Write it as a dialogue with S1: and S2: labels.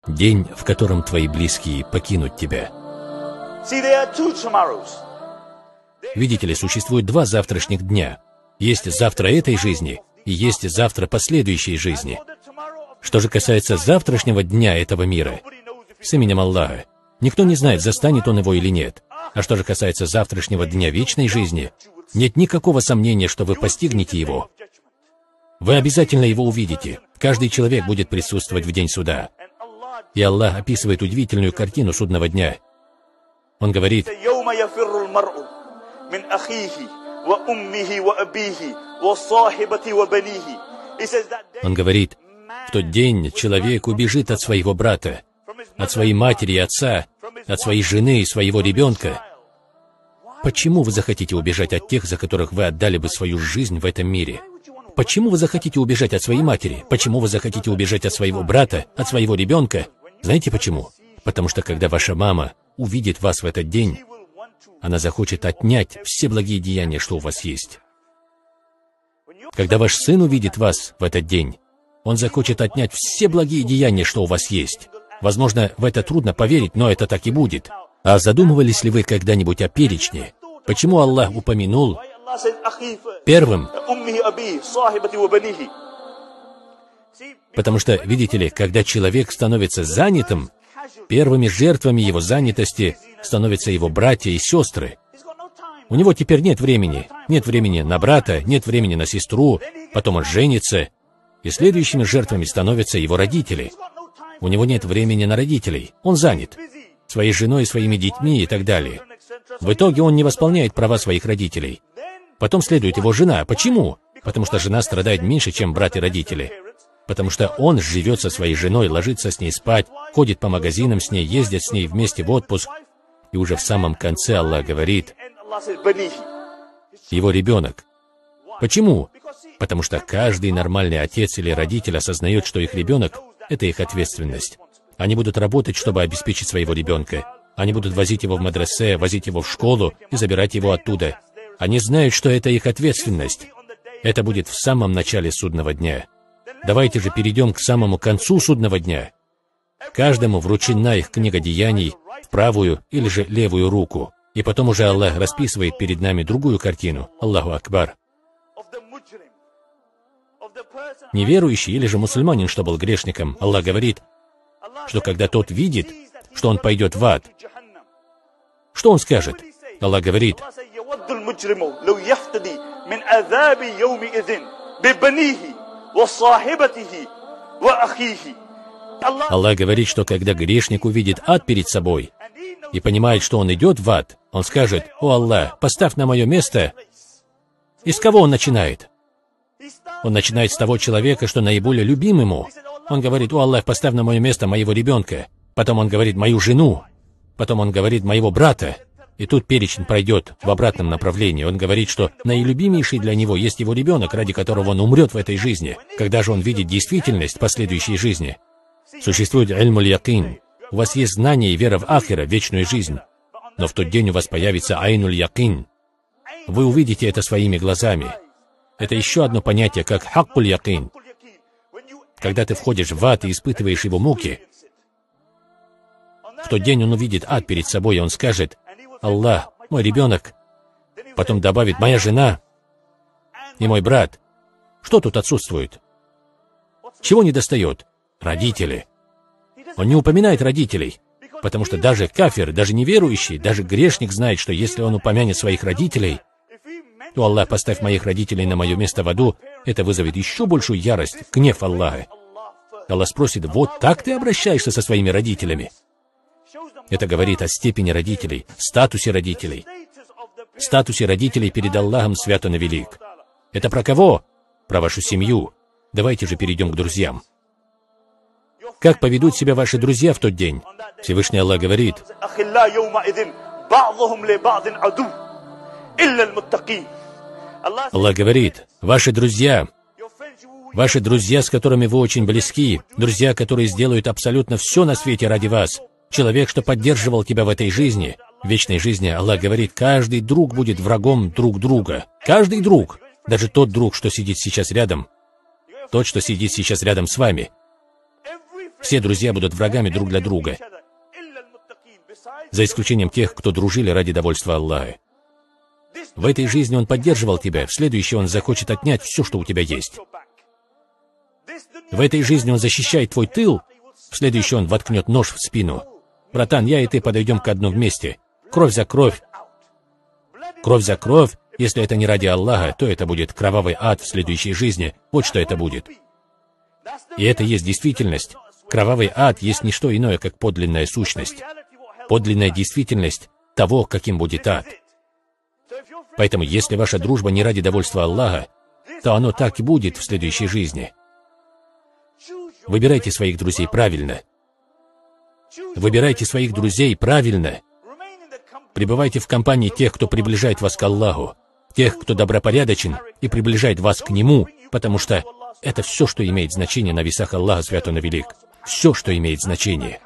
S1: День, в котором твои близкие покинут тебя. Видите ли, существует два завтрашних дня. Есть завтра этой жизни и есть завтра последующей жизни. Что же касается завтрашнего дня этого мира, с именем Аллаха, никто не знает, застанет он его или нет. А что же касается завтрашнего дня вечной жизни, нет никакого сомнения, что вы постигнете его. Вы обязательно его увидите. Каждый человек будет присутствовать в день суда. И Аллах описывает удивительную картину судного дня. Он говорит: в тот день человек убежит от своего брата, от своей матери и отца, от своей жены и своего ребенка. Почему вы захотите убежать от тех, за которых вы отдали бы свою жизнь в этом мире? Почему вы захотите убежать от своей матери? Почему вы захотите убежать от своего брата, от своего ребенка? Знаете почему? Потому что когда ваша мама увидит вас в этот день, она захочет отнять все благие деяния, что у вас есть. Когда ваш сын увидит вас в этот день, он захочет отнять все благие деяния, что у вас есть. Возможно, в это трудно поверить, но это так и будет. А задумывались ли вы когда-нибудь о перечне? Почему Аллах упомянул первым? Потому что, видите ли, когда человек становится занятым, первыми жертвами его занятости становятся его братья и сестры. У него теперь нет времени. Нет времени на брата, нет времени на сестру, потом он женится, и следующими жертвами становятся его родители. У него нет времени на родителей, он занят своей женой, своими детьми и так далее. В итоге он не восполняет права своих родителей. Потом следует его жена. Почему? Потому что жена страдает меньше, чем брат и родители. Потому что он живет со своей женой, ложится с ней спать, ходит по магазинам с ней, ездит с ней вместе в отпуск. И уже в самом конце Аллах говорит: его ребенок. Почему? Потому что каждый нормальный отец или родитель осознает, что их ребенок — это их ответственность. Они будут работать, чтобы обеспечить своего ребенка. Они будут возить его в мадресе, возить его в школу и забирать его оттуда. Они знают, что это их ответственность. Это будет в самом начале судного дня. Давайте же перейдем к самому концу судного дня. Каждому вручена их книга деяний в правую или же левую руку. И потом уже Аллах расписывает перед нами другую картину. Аллаху Акбар. Неверующий или же мусульманин, что был грешником, Аллах говорит, что когда тот видит, что он пойдет в ад, что он скажет? Аллах говорит: Аллах говорит, что когда грешник увидит ад перед собой и понимает, что он идет в ад, он скажет: «О Аллах, поставь на мое место». И с кого он начинает? Он начинает с того человека, что наиболее любим ему. Он говорит: «О Аллах, поставь на мое место моего ребенка». Потом он говорит: «Мою жену». Потом он говорит: «Моего брата». И тут перечень пройдет в обратном направлении. Он говорит, что наилюбимейший для него есть его ребенок, ради которого он умрет в этой жизни. Когда же он видит действительность последующей жизни? Существует иль-муль-якин. У вас есть знание и вера в ахира, вечную жизнь. Но в тот день у вас появится айнуль-якин. Вы увидите это своими глазами. Это еще одно понятие, как хаккуль-якин. Когда ты входишь в ад и испытываешь его муки, в тот день он увидит ад перед собой, и он скажет: «Аллах, мой ребенок». Потом добавит: «Моя жена и мой брат». Что тут отсутствует? Чего недостает? Родители. Он не упоминает родителей, потому что даже кафир, даже неверующий, даже грешник знает, что если он упомянет своих родителей, то Аллах, поставь моих родителей на мое место в аду, это вызовет еще большую ярость, гнев Аллаха. Аллах спросит: вот так ты обращаешься со своими родителями? Это говорит о степени родителей, статусе родителей. Статусе родителей перед Аллахом свят он и велик. Это про кого? Про вашу семью. Давайте же перейдем к друзьям. Как поведут себя ваши друзья в тот день? Всевышний Аллах говорит: Аллах говорит: ваши друзья, с которыми вы очень близки, друзья, которые сделают абсолютно все на свете ради вас, человек, что поддерживал тебя в этой жизни, в вечной жизни, Аллах говорит, каждый друг будет врагом друг друга. Каждый друг, даже тот друг, что сидит сейчас рядом, тот, что сидит сейчас рядом с вами. Все друзья будут врагами друг для друга, за исключением тех, кто дружили ради довольства Аллаха. В этой жизни он поддерживал тебя, в следующей он захочет отнять все, что у тебя есть. В этой жизни он защищает твой тыл, в следующей он воткнет нож в спину. Братан, я и ты подойдем ко дну вместе. Кровь за кровь. Кровь за кровь. Если это не ради Аллаха, то это будет кровавый ад в следующей жизни. Вот что это будет. И это есть действительность. Кровавый ад есть не что иное, как подлинная сущность. Подлинная действительность того, каким будет ад. Поэтому, если ваша дружба не ради довольства Аллаха, то оно так и будет в следующей жизни. Выбирайте своих друзей правильно. Выбирайте своих друзей правильно. Пребывайте в компании тех, кто приближает вас к Аллаху, тех, кто добропорядочен и приближает вас к Нему, потому что это все, что имеет значение на весах Аллаха Свят Он и Велик. Все, что имеет значение.